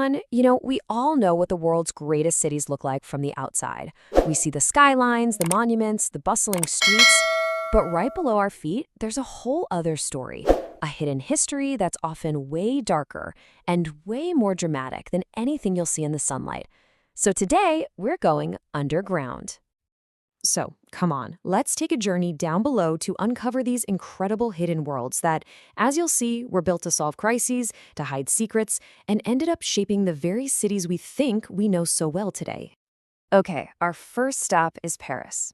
everyone. We all know what the world's greatest cities look like from the outside. We see the skylines, the monuments, the bustling streets. But right below our feet, there's a whole other story. A hidden history that's often way darker and way more dramatic than anything you'll see in the sunlight. So today, we're going underground. So, come on, let's take a journey down below to uncover these incredible hidden worlds that, as you'll see, were built to solve crises, to hide secrets, and ended up shaping the very cities we think we know so well today. Okay, our first stop is Paris.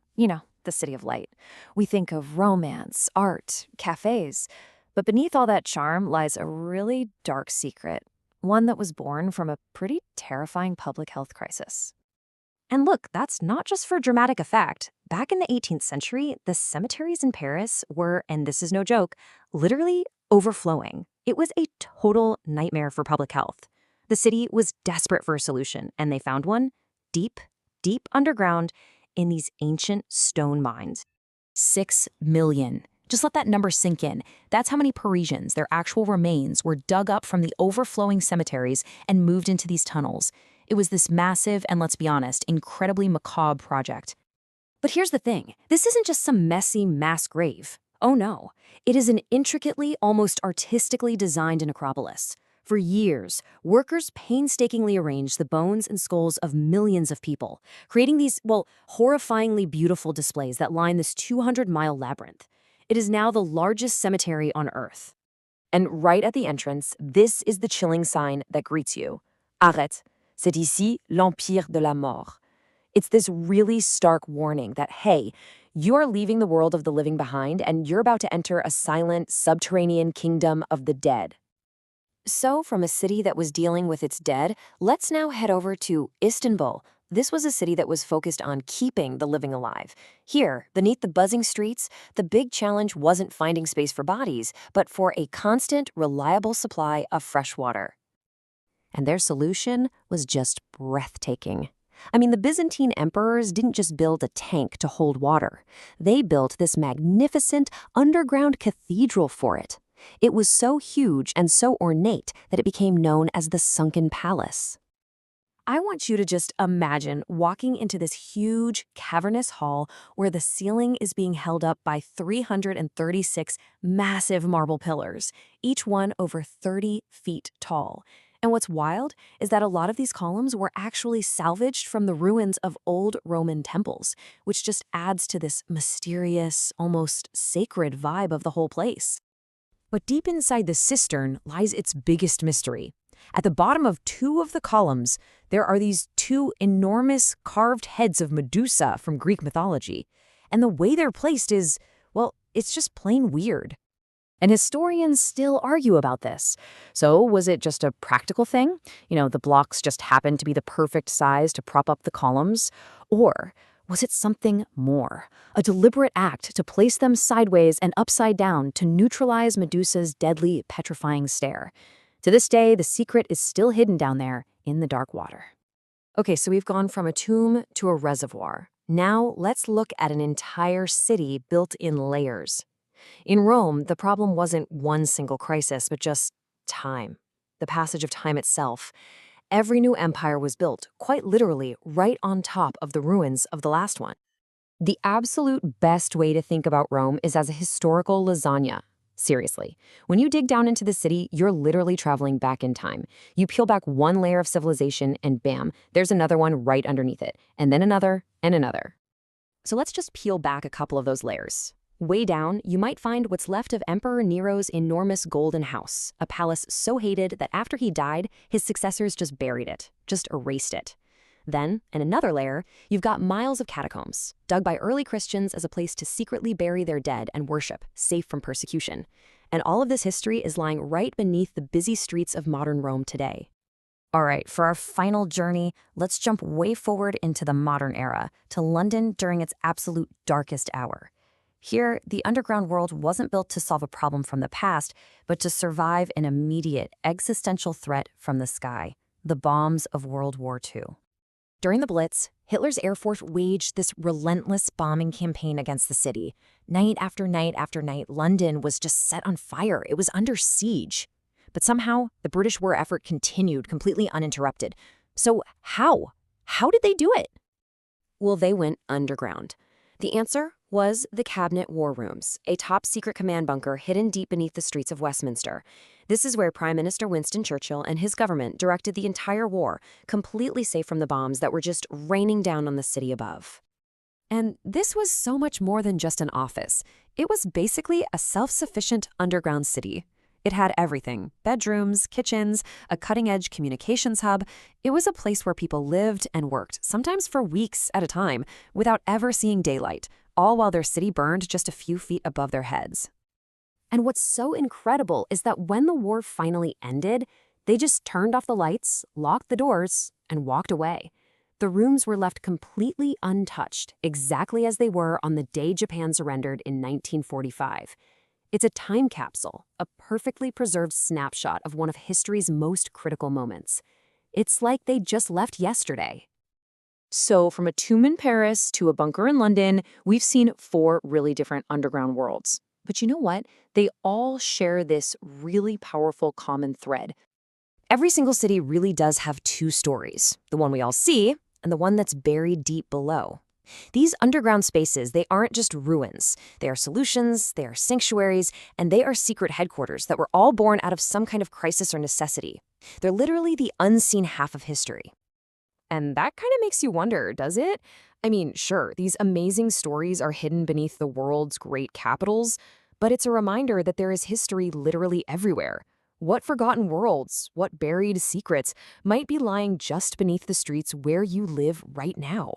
The city of light. We think of romance, art, cafes. But beneath all that charm lies a really dark secret, one that was born from a pretty terrifying public health crisis. And look, that's not just for dramatic effect. Back in the 18th century, the cemeteries in Paris were, and this is no joke, literally overflowing. It was a total nightmare for public health. The city was desperate for a solution, and they found one deep, deep underground in these ancient stone mines. 6 million. Just let that number sink in. That's how many Parisians, their actual remains, were dug up from the overflowing cemeteries and moved into these tunnels. It was this massive and, let's be honest, incredibly macabre project. But here's the thing. This isn't just some messy mass grave. Oh no. It is an intricately, almost artistically designed necropolis. For years, workers painstakingly arranged the bones and skulls of millions of people, creating these, horrifyingly beautiful displays that line this 200-mile labyrinth. It is now the largest cemetery on Earth. And right at the entrance, this is the chilling sign that greets you. Arrête. C'est ici l'empire de la mort. It's this really stark warning that, hey, you are leaving the world of the living behind and you're about to enter a silent, subterranean kingdom of the dead. So, from a city that was dealing with its dead, let's now head over to Istanbul. This was a city that was focused on keeping the living alive. Here, beneath the buzzing streets, the big challenge wasn't finding space for bodies, but for a constant, reliable supply of fresh water. And their solution was just breathtaking. The Byzantine emperors didn't just build a tank to hold water. They built this magnificent underground cathedral for it. It was so huge and so ornate that it became known as the Sunken Palace. I want you to just imagine walking into this huge, cavernous hall where the ceiling is being held up by 336 massive marble pillars, each one over 30 feet tall. And what's wild is that a lot of these columns were actually salvaged from the ruins of old Roman temples, which just adds to this mysterious, almost sacred vibe of the whole place. But deep inside the cistern lies its biggest mystery. At the bottom of 2 of the columns, there are these 2 enormous carved heads of Medusa from Greek mythology. And the way they're placed is, it's just plain weird. And historians still argue about this. So was it just a practical thing? The blocks just happened to be the perfect size to prop up the columns? Or was it something more? A deliberate act to place them sideways and upside down to neutralize Medusa's deadly, petrifying stare? To this day, the secret is still hidden down there in the dark water. Okay, so we've gone from a tomb to a reservoir. Now let's look at an entire city built in layers. In Rome, the problem wasn't one single crisis, but just time. The passage of time itself. Every new empire was built, quite literally, right on top of the ruins of the last one. The absolute best way to think about Rome is as a historical lasagna. Seriously, when you dig down into the city, you're literally traveling back in time. You peel back one layer of civilization and bam, there's another one right underneath it, and then another and another. So let's just peel back a couple of those layers. Way down, you might find what's left of Emperor Nero's enormous golden house, a palace so hated that after he died, his successors just buried it, just erased it. Then, in another layer, you've got miles of catacombs, dug by early Christians as a place to secretly bury their dead and worship, safe from persecution. And all of this history is lying right beneath the busy streets of modern Rome today. All right, for our final journey, let's jump way forward into the modern era, to London during its absolute darkest hour. Here, the underground world wasn't built to solve a problem from the past, but to survive an immediate existential threat from the sky, the bombs of World War II. During the Blitz, Hitler's Air Force waged this relentless bombing campaign against the city. Night after night after night, London was just set on fire. It was under siege. But somehow, the British war effort continued completely uninterrupted. So how? How did they do it? Well, they went underground. The answer was the Cabinet War Rooms, a top-secret command bunker hidden deep beneath the streets of Westminster. This is where Prime Minister Winston Churchill and his government directed the entire war, completely safe from the bombs that were just raining down on the city above. And this was so much more than just an office. It was basically a self-sufficient underground city. It had everything: bedrooms, kitchens, a cutting-edge communications hub. It was a place where people lived and worked, sometimes for weeks at a time, without ever seeing daylight, all while their city burned just a few feet above their heads. And what's so incredible is that when the war finally ended, they just turned off the lights, locked the doors, and walked away. The rooms were left completely untouched, exactly as they were on the day Japan surrendered in 1945. It's a time capsule, a perfectly preserved snapshot of one of history's most critical moments. It's like they just left yesterday. So from a tomb in Paris to a bunker in London, we've seen 4 really different underground worlds. But you know what? They all share this really powerful common thread. Every single city really does have 2 stories, the one we all see and the one that's buried deep below. These underground spaces, they aren't just ruins. They are solutions, they are sanctuaries, and they are secret headquarters that were all born out of some kind of crisis or necessity. They're literally the unseen half of history. And that kind of makes you wonder, does it? I mean, sure, these amazing stories are hidden beneath the world's great capitals, but it's a reminder that there is history literally everywhere. What forgotten worlds, what buried secrets might be lying just beneath the streets where you live right now?